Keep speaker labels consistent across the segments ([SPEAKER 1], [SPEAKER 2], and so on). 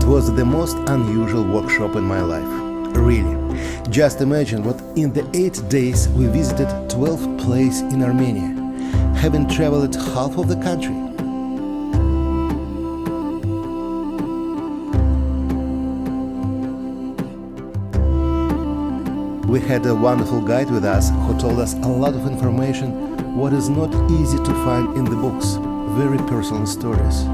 [SPEAKER 1] was the most unusual workshop in my life. Really. Just imagine what in the 8 days we visited 12 places in Armenia, having traveled half of the country. We had a wonderful guide with us who told us a lot of information what is not easy to find in the books, very personal stories.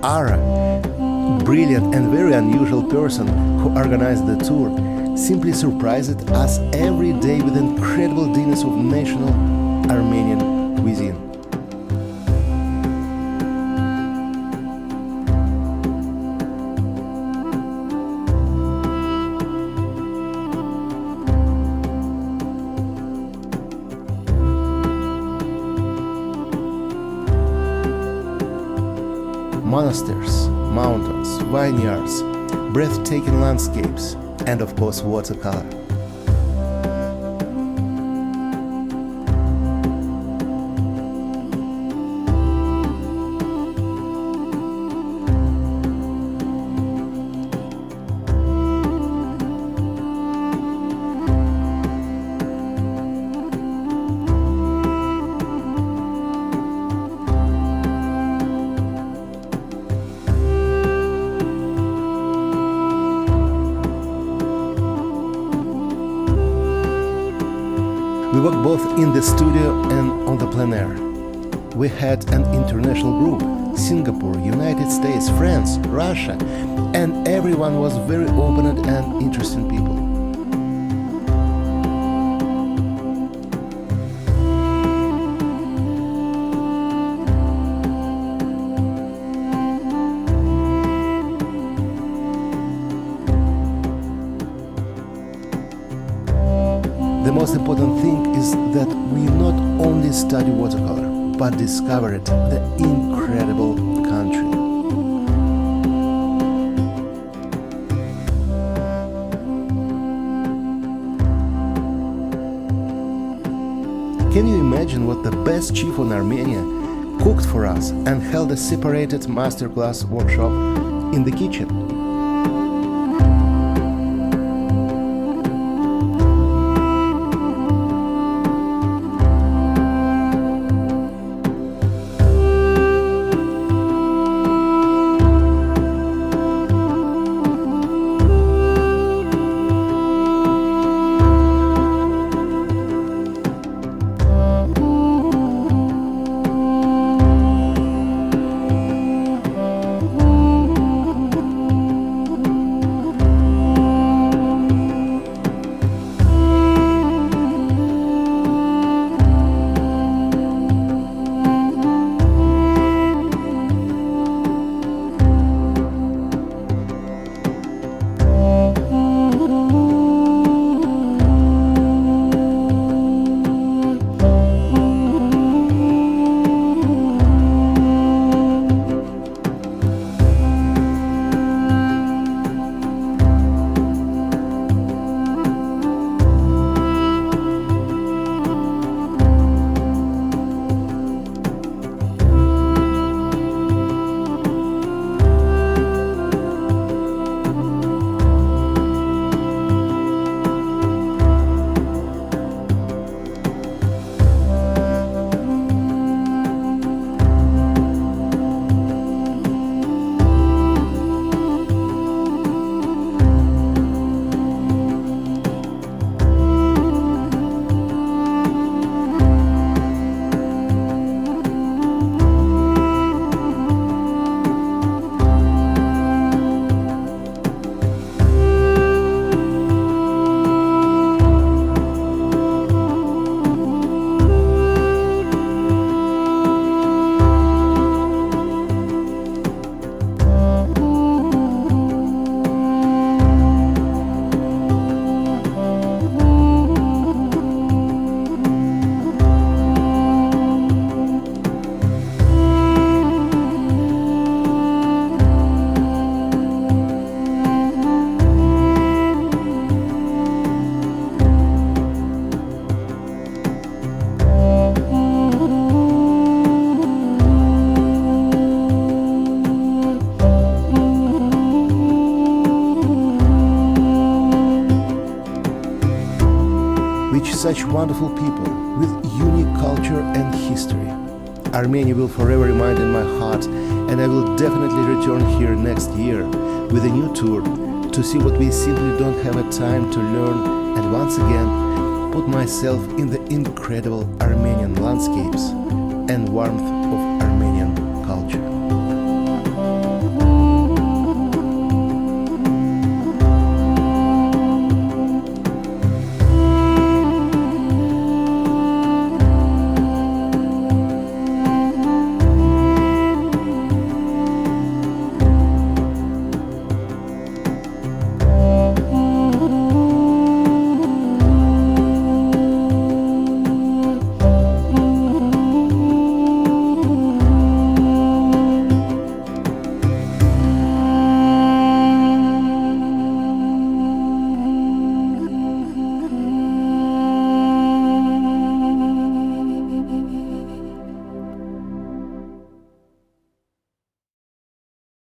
[SPEAKER 1] Ara, brilliant and very unusual person who organized the tour, simply surprised us every day with incredible dinners of national Armenian cuisine. Monasteries, mountains, vineyards, breathtaking landscapes, and of course watercolor. We worked both in the studio and on the plein air. We had an international group: Singapore, United States, France, Russia, and everyone was very open and interesting people. The most important thing is that we not only study watercolor, but discovered the incredible country. Can you imagine what the best chef in Armenia cooked for us and held a separated masterclass workshop in the kitchen? with such wonderful people, with unique culture and history. Armenia will forever remain in my heart, and I will definitely return here next year with a new tour to see what we simply don't have a time to learn, and once again put myself in the incredible Armenian landscapes and warmth of Armenia.